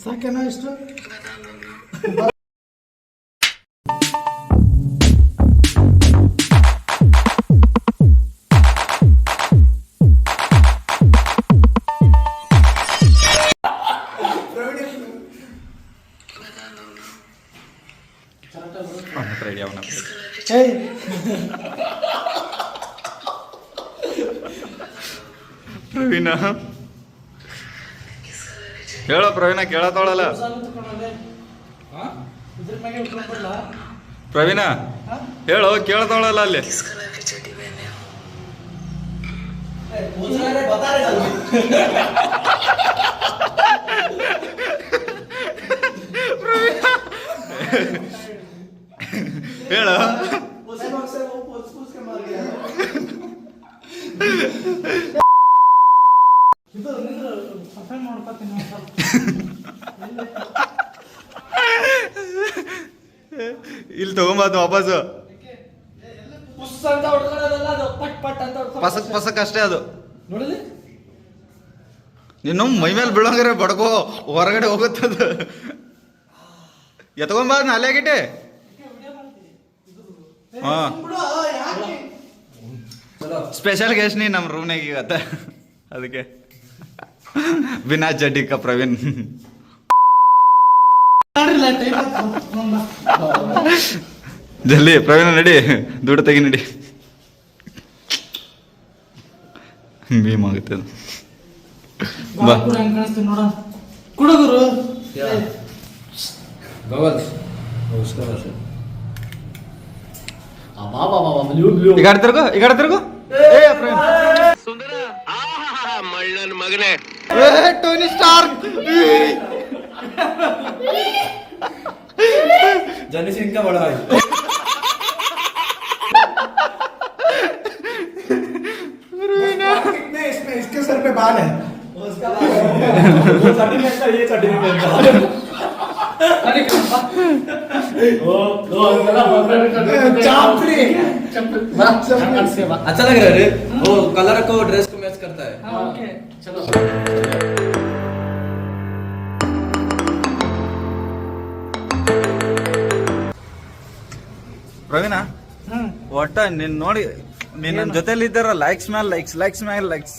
ಸಾಕೇನಾ ಇಷ್ಟು ರೆಡಿ ಅವನ ಪ್ರವೀಣ ಹೇಳೋ ಪ್ರವೀಣ ಕೇಳತ್ತವಳಲ್ಲ ಪ್ರವೀಣ ಹೇಳೋ ಕೇಳತ್ತವಳಲ್ಲ ಅಲ್ಲಿ ಹೇಳೋ ಇಲ್ಲಿ ತಗೊಂಬಾತು ವಾಪಸ್ಸು ಪಸಕ್ ಪಸಕ್ ಅಷ್ಟೇ ಅದು ನೀನು ಮೈ ಮೇಲೆ ಬೀಳಂಗ್ರೆ ಬಡ್ಕೋ ಹೊರಗಡೆ ಹೋಗುತ್ತದ ಎತ್ಕೊಂಬ ನಾಲ್ಯಾಗಿಟ್ಟೆ ಹಾ ಸ್ಪೆಷಲ್ ಗೆಸ್ಟ್ ನೀ ನಮ್ಮ ರೂಮ್ನಾಗ ಇವತ್ತ ಅದಕ್ಕೆ ಬಿನಾ ಜಡ್ಡಿಕ ಪ್ರವೀಣ್ ಜಲ್ದಿ ಪ್ರವೀಣ ನಡಿ ದುಡ್ಡು ತೆಗಿ ನಡಿ ಭೀಮ್ ಆಗುತ್ತೆ ಅದು ಬಾ ಕುಡುಗರು ಈಗ ಆಡ್ತಿರ್ಗೋ ಮಳ್ಳನ್ ಮಗನೇ ಟೋನಿ ಸ್ಟಾರ್ जनी सिंह का बड़ा भाई कितने इसमें इसके सर पे बाल है उसका ये सर्टिफिकेट अच्छा लग रहा है रे वो कलर को ड्रेस को मैच करता है ओके चलो ಪ್ರವೀಣ ಒಟ್ಟ ನೀನ್ ನೋಡಿ ನೀನ್ ನನ್ನ ಜೊತೆಲಿ ಇದ್ದಾರ ಲೈಕ್ಸ್ ಮೇಲೆ ಲೈಕ್ಸ್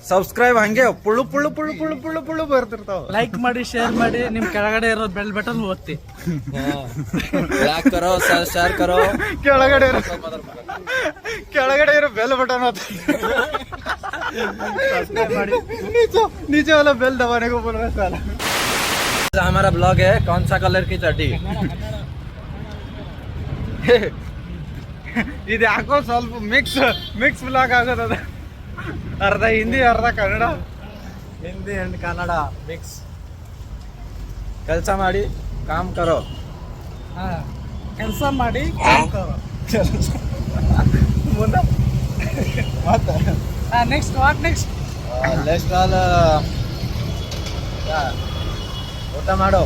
ಸಬ್ಸ್ಕ್ರೈಬ್ ಹಂಗೆ ಪುಳ್ಳು ಪುಳ್ಳು ಪುಳ್ಳು ಪುಳ್ಳು ಪುಳ್ಳು ಪುಳ್ಳು ಬರ್ತಿರ್ತಾವ ಲೈಕ್ ಮಾಡಿ ಶೇರ್ ಮಾಡಿ ನಿಮ್ ಕೆಳಗಡೆ ಇರೋ ಬೆಲ್ ಬಟನ್ ಒತ್ತಿ लाइक करो शेयर करो ಕೆಳಗಡೆ ಇರೋ ಬೆಲ್ ಬಟನ್ ಮಾಡಿ नीचे वाला बेल दबाने को बोल रहा साला हमारा ब्लॉग है कौन सा कलर की चड्डी ಇದು ಯಾಕೋ ಸ್ವಲ್ಪ ಮಿಕ್ಸ್ ಬ್ಲಾಗ್ ಆಗೋದ ಅರ್ಧ ಹಿಂದಿ ಅರ್ಧ ಕನ್ನಡ ಹಿಂದಿ ಅಂಡ್ ಕನ್ನಡ ಮಿಕ್ಸ್ ಕೆಲಸ ಮಾಡಿ ಕಾಮ್ ಕರೋ ಕೆಲಸ ಮಾಡಿ ಮುಂದೆ ಮತ್ತೆ next what next next all ಊಟ ಮಾಡೋ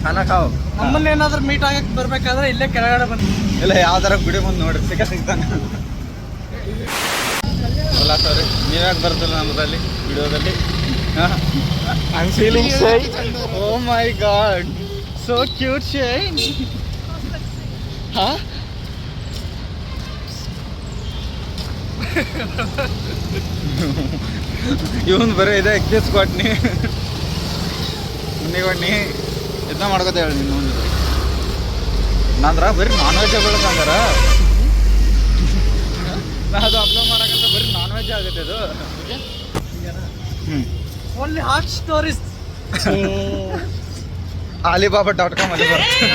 ಖಾನಾ ಖಾओ ನಮ್ಮನ್ನ ಏನಾದ್ರೂ ಮೀಟ್ ಆಗಕ್ಕೆ ಬರ್ಬೇಕಾದ್ರೆ ಇಲ್ಲೇ ಕೆಳಗಡೆ ಬಂದು ಇಲ್ಲ ಯಾವ್ದಾರ ಗುಡಿ ಮುಂದೆ ನೋಡ್ರಿ ಸಿಗ್ತಾನೆ ಅಲ್ಲ ಸರಿ ನೀವ್ಯಾಕೆ ಬರ್ತಿಲ್ಲ ನಮ್ಮದಲ್ಲಿ ವಿಡಿಯೋದಲ್ಲಿ I am feeling shy oh my god so cute shy ಹಾ ಇವನ್ ಬರೀ ಇದೆ ಎಕ್ಸ್ಕ್ಯೂಸ್ ಕೊಟ್ನಿ ನೀವಣ್ಣಿ ಇದನ್ನ ಮಾಡ್ಕೋತ ಹೇಳಿ ನೀನು ನಂದ್ರ ಬರೀ ನಾನ್ ವೆಜ್ ಬೆಳಕಂದಾರ ನಾ ಅದು ಅಪ್ಲೋಡ್ ಮಾಡಕಂತ ಬರೀ ನಾನ್ ವೆಜ್ ಆಗುತ್ತೆ ಅದು ಓನ್ಲಿ ಹಾಟ್ ಸ್ಟೋರೀಸ್ alibaba.com ಅಲ್ಲಿ ಬರುತ್ತೆ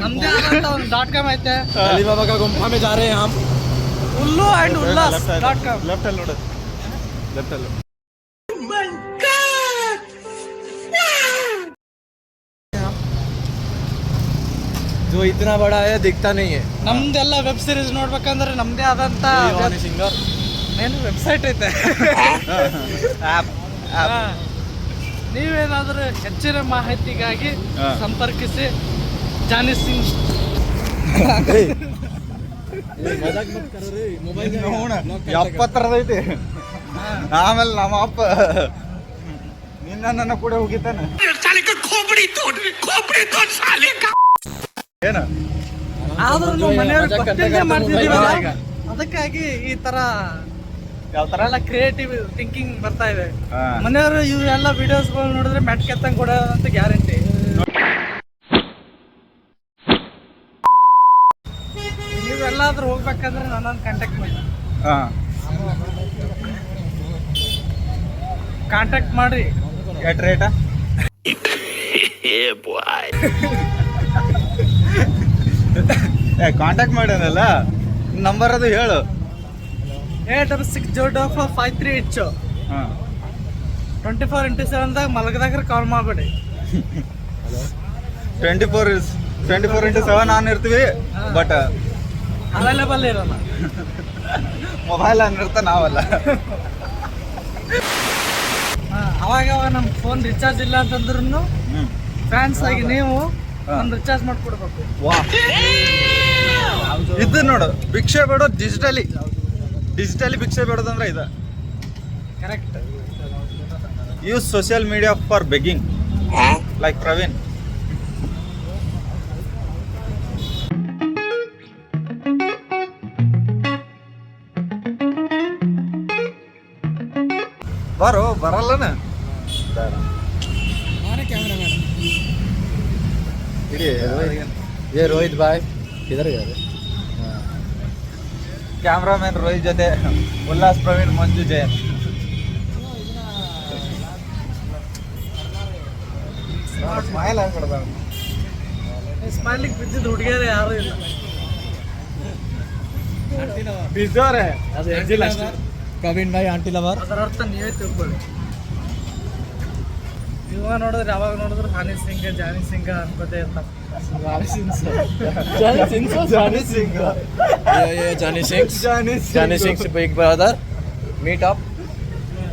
ನಮ್ದೇ ಆದಂತ ಒಂದು .com ಐತೆ अलीबाबा का गुम्फा में जा रहे हैं हम ಉಲ್ಲು ಅಂಡ್ ಉಲ್ಲಾಸ್ .com ಲೆಫ್ಟ್ ಅಲ್ಲಿ ನೋಡು ಲೆಫ್ಟ್ ಅಲ್ಲಿ जो इतना बड़ा है दिखता नहीं है ನಮ್ದೆಲ್ಲ ವೆಬ್ ಸೀರೀಸ್ ನೋಡ್ಬೇಕಂದ್ರೆ ನಮ್ದೇ ಆದಂತ सिंगर ಏನು ವೆಬ್ಸೈಟ್ ಐತೆ ಆ್ಯಪ್ ನೀವೇನಾದ್ರೂ ಹೆಚ್ಚಿನ ಮಾಹಿತಿಗಾಗಿ ಸಂಪರ್ಕಿಸಿ ಜಾನಿ ಸಿಂಗ್ 70 ಐತಿ. ಆಮೇಲೆ ನಮ್ಮ ಅಪ್ಪ ನಿನ್ನ ಕೂಡ ಹೋಗಿದ್ದಾನೆ ಏನು ಆದ್ರೂ ಮನೆಯವ್ರಿಗೆ ಗೊತ್ತಿಲ್ಲದೆ ಮಾಡ್ತಿದೀವಲ್ಲ, ಅದಕ್ಕಾಗಿ ಈ ತರ ಯಾವ ತರ ಎಲ್ಲ ಕ್ರಿಯೇಟಿವ್ ಥಿಂಕಿಂಗ್ ಬರ್ತಾ ಇದೆ. ಹಾ. ಮನೆಯವರು ಇವೆಲ್ಲ ವಿಡಿಯೋಸ್ಗಳು ನೋಡಿದ್ರೆ ಮೆಟ್ ಕೆತ್ತಂಗ್ ಕೊಡ ಅಂತ ಗ್ಯಾರಂಟಿ. ನೀವೆಲ್ಲಾದ್ರೂ ಹೋಗ್ಬೇಕಂದ್ರೆ ನನ್ನನ್ನು ಕಾಂಟ್ಯಾಕ್ಟ್ ಮಾಡಿ. ಹಾ ಕಾಂಟ್ಯಾಕ್ಟ್ ಮಾಡ್ರಿ. ಎಟ್ ರೇಟ ಕಾಂಟ್ಯಾಕ್ಟ್ ಮಾಡ್ಯಾನಲ್ಲ, ನಂಬರ್ ಅದು ಹೇಳು. 86604538 24x7 ಮಲಗದಾಗ ಕಾಲ್ ಮಾಡ್ಬೇಡಿ. 24x7 ಆನ್ ಇರ್ತೀವಿ, ಬಟ್ ಅವೈಲೇಬಲ್ ಇರಲ್ಲ. ಮೊಬೈಲ್ ಆನ್ ಇರ್ತ ನಾವಲ್ಲ. ಅವಾಗ ನಮ್ಮ ಫೋನ್ ರಿಚಾರ್ಜ್ ಇಲ್ಲ ಅಂತಂದ್ರೂ ಫ್ಯಾನ್ಸ್ ಆಗಿ ನೀವು ಒಂದು ರಿಚಾರ್ಜ್ ಮಾಡ್ಕೊಡ್ಬೇಕು. ವಾ ಇದು ನೋಡು, ಭಿಕ್ಷೆ ಬೇಡೋದು ಡಿಜಿಟಲಿ ಭಿಕ್ಷೆ ಬೇಡೋದಂದ್ರೆ ಇದು. Correct. Use social media for begging like Praveen. ಬಾರೋ ಬರಲ್ಲನ ನಾನೇ ಕ್ಯಾಮ್ರಾ ಮ್ಯಾನ್. ಇಡೀ ये रोहित भाई किधर गए थे? ಕ್ಯಾಮ್ರಾಮನ್ ರೋಹಿತ್ ಜೊತೆ ಉಲ್ಲಾಸ್ ಪ್ರವೀಣ್ ಮಂಜು ಜಯಂತ್. ಸ್ಮೈಲ್ ಆಗ್ಬಿಡ್ದ. ಸ್ಮೈಲಿಂಗ್ ಬಿದ್ದಿದ್ದು ಹುಡುಗಿಯರು ಯಾರು ಇಲ್ಲ. ಬಿದ್ದವ್ರೆ प्रवीण भाई आंटी लवर. ಅದರ ಅರ್ಥ ನೀವೇ ತಿಳ್ಕೊಳ್ಳಿ. ಇವ ನೋಡಿದ್ರೆ ಯಾವಾಗ ನೋಡಿದ್ರು ಹನಿ ಸಿಂಗ್ ಜಾನಿ ಸಿಂಗ್ ಅನ್ಕೋತೇ ಇರ್ತಾರೆ. जानी सिंह ये Johnny Sins big brother meet up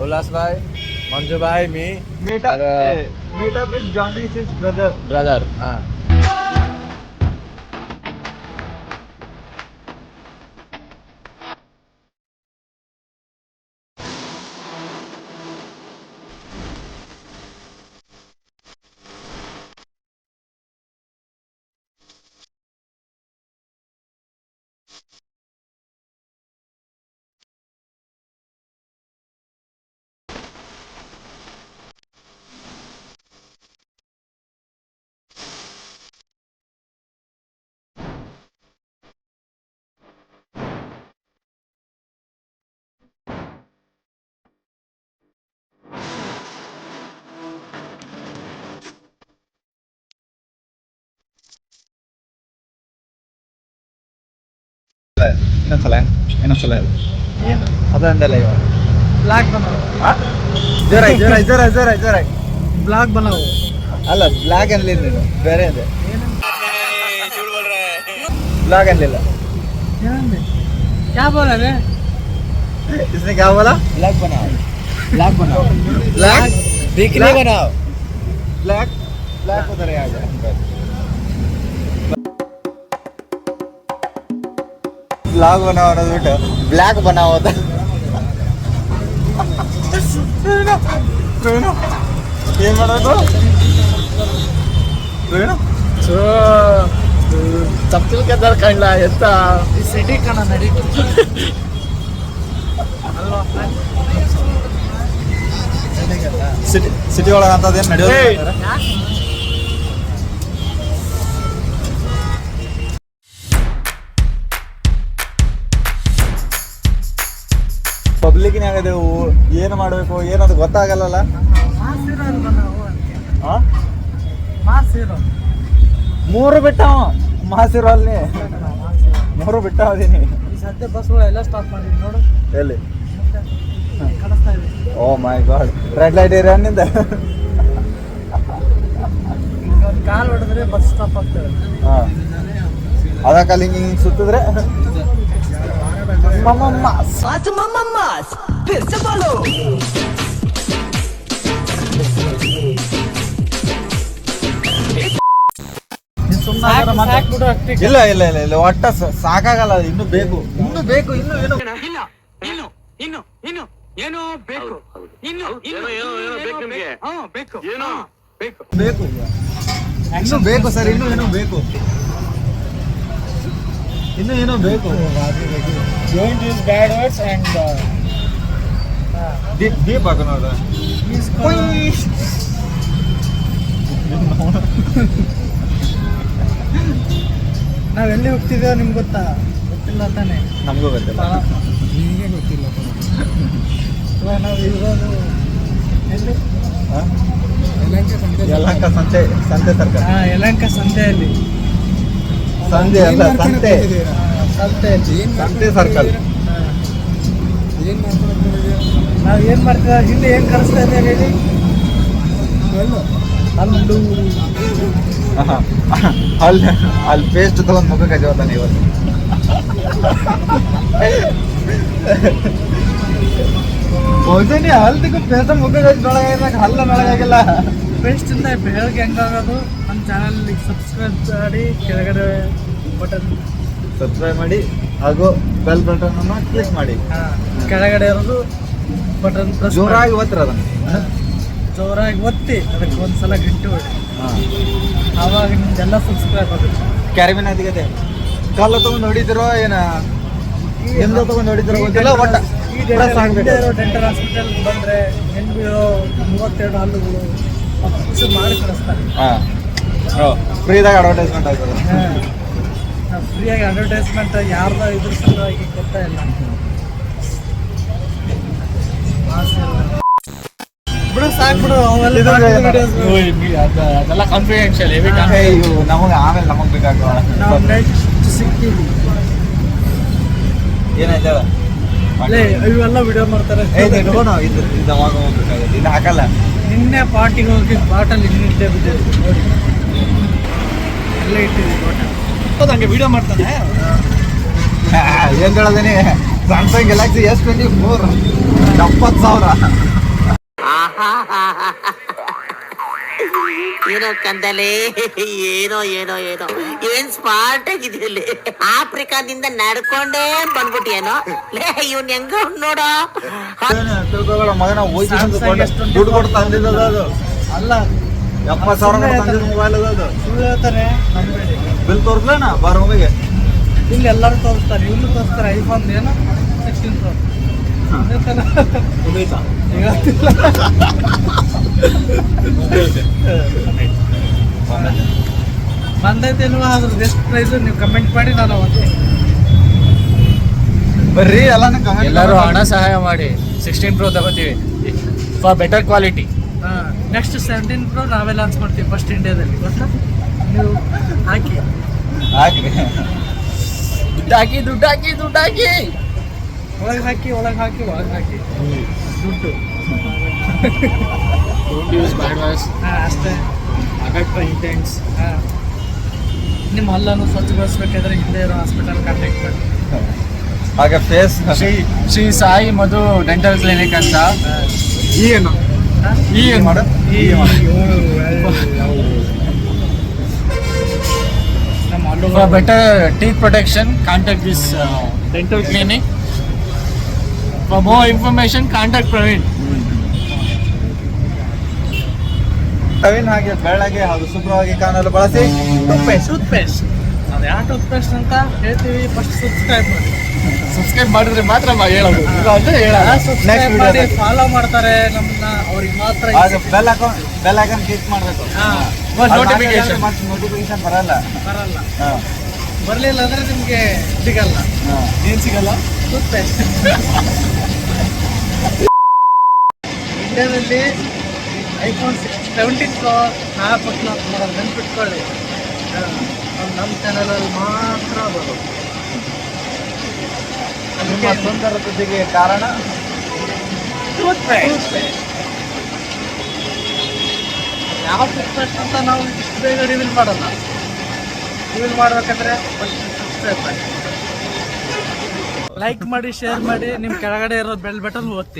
Ullas भाई मंजू भाई me meet up with Johnny Sins brother. हाँ ಇನ್ನೊಂದ್ಸಲ ಅದಂದಲ್ಲ ಇವಾಗ ಬ್ಲಾಕ್ ಬನಾವು ಜೋರ ಬ್ಲಾಕ್ ಬನಾವು ಅಲ್ಲ ಬ್ಲಾಕ್ ಅನ್ಲಿಲ್ಲ ನೀನು, ಬೇರೆ ಇದೆ. ಬ್ಲಾಕ್ ಅನ್ಲಿಲ್ಲ. ಏನಂದೆ? ಕ್ಯಾ ಬೋಲ ರೇ? इसने क्या बोला? ब्लैक बनाओ ब्लैक वीकली बनाओ. ब्लैक उधर आ गया. ಬ್ಲಾಗ್ बनाओ ಅನ್ನೋದು ಬಿಟ್ಟು ಬ್ಲ್ಯಾಕ್ बनाओ ಅಂತ. ಏನ್ ಮಾಡೋದು? ತಪ್ಪಲ್ ಕದರ್ ಕಂಡ್ಲ ಎತ್ತ ಈ ಸಿಟಿ ಕಣ ನಡಿ ಅಲ್ವಾ? ಸಿಟಿ ಒಳಗೆ ಅಂತದೇನು ನಡೆಯೋದು? ಪಬ್ಲಿಕ್ನಾಗದೆ ಏನು ಮಾಡಬೇಕು ಏನದು ಗೊತ್ತಾಗಲ್ಲ. ಮಾಸಿರೋ ಬನಾವು ಅಂತ. ಆ? ಮಾಸಿರೋ 3 ಬಿಟ್ಟವ ಮಾಸಿರೋ ಅಲ್ಲಿ 3 ಬಿಟ್ಟವದೀನಿ. ಈ ಸದ್ಯ ಬಸ್ಗಳು ಎಲ್ಲ ಸ್ಟಾಪ್ ಮಾಡಿದ್ವಿ ನೋಡು. ಎಲ್ಲಿ? ಕಳಿಸ್ತಾ ಇದೆ. ಓ my god, red light area ನಿಂದ. ಒಂದು ಕಾಲ್ ಹೊಡೆದ್ರೆ ಬಸ್ ಸ್ಟಾಪ್ ಆಗ್ತದೆ. ಹಾಂ, ಅದಕ್ಕಲ್ಲಿ ಹಿಂಗೆ ಸುತ್ತಿದ್ರೆ ಬಿಡು ಅಷ್ಟೇ. ಇಲ್ಲ ಇಲ್ಲ ಇಲ್ಲ ಇಲ್ಲ ಒಟ್ಟ ಸಾಕಾಗಲ್ಲ, ಇನ್ನು ಬೇಕು, ಇನ್ನು ಬೇಕು, ಇನ್ನು ಏನು ಬೇಕು, ಇನ್ನು ಬೇಕು ಸರ್, ಇನ್ನು ಏನೋ ಬೇಕು, ಇನ್ನು ಏನೋ ಬೇಕು. Don't use bad words and Deep ಹಾಕೋಣ. ನಾವೆಲ್ಲಿ ಹೋಗ್ತಿದ್ದೇವೆ ನಿಮ್ಗೆ ಗೊತ್ತಾ? ಗೊತ್ತಿಲ್ಲ ತಾನೆ? ನಮಗೂ ಗೊತ್ತಿಲ್ಲ. ನಿಮಗೆ ಗೊತ್ತಿಲ್ಲ. ಇವಾಗ ನಾವು ಇರೋದು ಎಲ್ಲಿ? ಯಲಹಂಕ ಸಂತೆ ತರಕಾರಿ. ಯಲಹಂಕ ಸಂತೆಯಲ್ಲಿ. ಸಂತೆ ಅಲ್ಲ, ಸಂತೆ ಸಂತೆ ಸರ್ಕಲ್. ನಾವು ಏನ್ ಮಾಡ್ತೀವಿ ಹಿಂದೆ ಏನ್ ಕಲಿಸ್ತಾ ಇದ್ದೇವೆ ಹೇಳಿ? ಹಲ್ಲು ಅಲ್ಲಿ ಪೇಸ್ಟ್ ತಗೊಂಡ್ ಮುಖಕ್ಕೆ ಹಚ್ಚೋತಾನೆ ಇವತ್ತು. ಬಹುಶಃ ಹಲ್ದಿಗೂ ಪೇಸ್ಟ್ ಮುಖಕ್ಕೆ ಹಚ್ಚಿ ಹಲ್ಲ ಬೆಳಗಾಗಿಲ್ಲ. ಬೆಸ್ಟ್ ಇಂದ ಬೆಳಗ್ಗೆ ಹೆಂಗಾಗೋದು ನಮ್ಮ ಚಾನಲ್ ಸಬ್ಸ್ಕ್ರೈಬ್ ಮಾಡಿ, ಕೆಳಗಡೆ ಬಟನ್ ಸಬ್ಸ್ಕ್ರೈಬ್ ಮಾಡಿ ಹಾಗೂ ಬೆಲ್ ಬಟನ್ ಅನ್ನು ಕ್ಲಿಕ್ ಮಾಡಿ. ಕೆಳಗಡೆ ಇರೋದು ಬಟನ್ ಪ್ರೆಸ್ ಜೋರಾಗಿ ಒತ್ತರ ಅದನ್ನು. ಜೋರಾಗಿ ಒತ್ತಿ ಅದಕ್ಕೆ ಒಂದ್ಸಲ ಗಂಟೆ ಹೊಡಿ, ಆವಾಗ ನಿಮ್ದೆಲ್ಲ ಸಬ್ಸ್ಕ್ರೈಬ್ ಆಗುತ್ತೆ. ಕ್ಯಾರಿಬಿನ್ ಅದಿಗದೆ ಕಾಲ ತಗೊಂಡು ಹೊಡಿತಿರೋ ಏನ ಎಂದ ತಗೊಂಡು ಹೊಡಿತಿರೋ ಗೊತ್ತಿಲ್ಲ. ಒಟ್ಟ ಡೆಂಟಲ್ ಹಾಸ್ಪಿಟಲ್ ಬಂದ್ರೆ ಹೆಣ್ಬಿರೋ 32 ಹಲ್ಲುಗಳು ಮಾಡಿ ಕಳಿಸ್ತಾರೆ. ಫ್ರೀದಾಗ ಅಡ್ವರ್ಟೈಸ್ಮೆಂಟ್ ಆಗ್ತದೆ. ಫ್ರೀಯಾಗಿ ಅಡ್ವರ್ಟೈಸ್ಮೆಂಟ್ ಯಾರ್ದ ಇದ್ರ ಸಲುವಾಗಿ ಗೊತ್ತಾ ಇಲ್ಲ. ಬಿಡು ಸಾಕ್ಬಿಡು, ಅದೆಲ್ಲ ಕಾನ್ಫಿಡೆನ್ಷಿಯಲ್. ನಮಗೆ ಆಮೇಲೆ ನಮಗೆ ಬೇಕಾಗ್ತವ. ನಾವು ನೆಕ್ಸ್ಟ್ ಸಿಗ್ತೀವಿ. ಏನಾಯ್ತು ಹೇಳ? ಇವೆಲ್ಲ ವಿಡಿಯೋ ಮಾಡ್ತಾರೆ. ಇದು ಅವಾಗ ಹೋಗ್ಬೇಕಾಗುತ್ತೆ, ಇದು ಹಾಕಲ್ಲ. ನಿನ್ನೆ ಪಾರ್ಟಿಗೆ ಹೋಗಿ ಬಾಟಲ್ ಇನ್ನಿಟ್ಟೆ ಬಿದ್ದಿದ್ದು ನೋಡಿ, ಎಲ್ಲ ಇಟ್ಟಿದ್ವಿ ಬಾಟಲ್. ಹಂಗೆ ವಿಡಿಯೋ ಮಾಡ್ತಾನೆ. ಏನ್ ಹೇಳೋದೇನೆ, ಸ್ಯಾಮ್ಸಂಗ್ ಗ್ಯಾಲಕ್ಸಿ S24 70,000. ಏನೋ ಕಂದಲೆ, ಏನೋ ಏನೋ ಏನೋ ಏನ್ ಸ್ಮಾರ್ಟ್ ಆಗಿದೆಯಲ್ಲಿ. ಆಫ್ರಿಕಾದಿಂದ ನಡ್ಕೊಂಡೇ ಬಂದ್ಬಿಟ್ಟಿಯೇನೋ ಲೇ, ಇವ್ನ್ ಹೆಂಗ ನೋಡೋ. ತಿಳ್ಕೊಬೇಡ ಮಗನ, ದುಡ್ಡು ಕೊಟ್ಟು ತಂದಿದ್ದದ ಅದು. ಅಲ್ಲ 70,000 ತಂದಿದ್ದ ಮೊಬೈಲ್ ಅದು. ಸುಳ್ಳು ಹೇಳ್ತಾರೆ, ನಂಬೇಡಿ. ಬಿಲ್ ತೋರಿಸ್ಲೇನ ಬಾರ ಮೊಬೈಲ್ಗೆ. ಇಲ್ಲಿ ಎಲ್ಲರೂ ತೋರಿಸ್ತಾರೆ, ಇವ್ನು ತೋರಿಸ್ತಾರೆ. ಐಫೋನ್ ಏನೋ 16 Pro ಬಂದೈತೇನೋ, ಅದ್ರ ಬೆಸ್ಟ್ ಪ್ರೈಸ್ ನೀವು ಕಮೆಂಟ್ ಮಾಡಿ, ನಾನು ಅವತ್ತು ಬರ್ರಿ ಎಲ್ಲಾನು ಕಮೆಂಟ್. ಎಲ್ಲರೂ ಹಣ ಸಹಾಯ ಮಾಡಿ 16 Pro ತಗೋತೀವಿ for better quality. Next 17 Pro ನಾವೇ ಲಾಂಚ್ ಮಾಡ್ತೀವಿ ಫಸ್ಟ್ ಇಂಡಿಯಾದಲ್ಲಿ, ಗೊತ್ತಾ? ನೀವು ಹಾಕಿ ಹಾಕ್ರಿ, ದುಡ್ಡು ಹಾಕಿ ಒಳಗೆ ಹಾಕಿ ಒಳಗೆ ದುಡ್ಡು. Don't use bad words. ಅಷ್ಟೇ. ಅಗಟ್ ಇಂಟೆಂಟ್ಸ್. ನಿಮ್ಮ ಹಲ್ಲನ್ನು ಸ್ವಚ್ಛಗೊಳಿಸ್ಬೇಕಾದ್ರೆ ಹಿಂದೆ ಇರೋ ಹಾಸ್ಪಿಟಲ್ ಕಾಂಟ್ಯಾಕ್ಟ್ ಮಾಡಿ. ಹಾಗೆ ಫೇಸ್ ಶ್ರೀ ಸಾಯಿ ಮಧು ಡೆಂಟಲ್ ಕ್ಲಿನಿಕ್ ಅಂತ. ಏನು ಮಾಡು, For better teeth protection, contact this dental clinic. For more information, contact Praveen. Praveen ಹಾಗೆ ಬೆಳ್ಳಗೆ ಹಾಗೂ ಶುಭ್ರವಾಗಿ ಕಾಣಲು ಬಳಸಿ ಟೂತ್ಪೇಸ್ಟ್. ಅದು ಯಾವ ಟೂತ್ಪೇಸ್ಟ್ ಅಂತ ಹೇಳ್ತೀವಿ, ಫಸ್ಟ್ ಸಬ್ಸ್ಕ್ರೈಬ್ ಮಾಡಿ. ಸಬ್ಸ್ಕ್ರೈಬ್ ಮಾಡಿದ್ರೆ ಮಾತ್ರ ಹೇಳೋದು, ಇಲ್ಲ ಅಂದ್ರೆ ಹೇಳಲ್ಲ. ಸಬ್ಸ್ಕ್ರೈಬ್ ಮಾಡಿ ಫಾಲೋ ಮಾಡ್ತಾರೆ ನಮ್ಮನ್ನ, ಅವ್ರಿಗೆ ಮಾತ್ರ ಬೆಲ್ ಐಕಾನ್ ಕ್ಲಿಕ್ ಮಾಡಬೇಕು. ನೋಟಿಫಿಕೇಶನ್ ಬರಲ್ಲ. ಬರಲಿಲ್ಲ ಅಂದ್ರೆ ನಿಮಗೆ ಸಿಗಲ್ಲ. ಏನ್ ಸಿಗಲ್ಲ? ಟೂತ್ಪೇಸ್ಟ್. ಇಂಡಿಯಾದಲ್ಲಿ iPhone 17 Pro ಪಟ್ಲ ನೆನ್ಪಿಟ್ಕೊಳ್ಳಿ, ನಮ್ಮ ಚಾನಲಲ್ಲಿ ಮಾತ್ರ ಬರೋದು. ನಿಮ್ಮ ಸುಂದರತೆಗೆ ಕಾರಣ ಟೂತ್ಪೇಸ್ಟ್. ಯಾವ ಟೂತ್ಪೇಸ್ಟ್ ಅಂತ ನಾವು ಇಷ್ಟು ಬೇಗ ರಿವೀಲ್ ಮಾಡಲ್ಲ. ರಿವೀಲ್ ಮಾಡ್ಬೇಕಂದ್ರೆ ಸಬ್ಸ್ಕ್ರೈಬ್ ಮಾಡಿ, ಲೈಕ್ ಮಾಡಿ, ಶೇರ್ ಮಾಡಿ, ನಿಮ್ಮ ಕೆಳಗಡೆ ಇರೋ ಬೆಲ್ ಬಟನ್ ಒತ್ತಿ.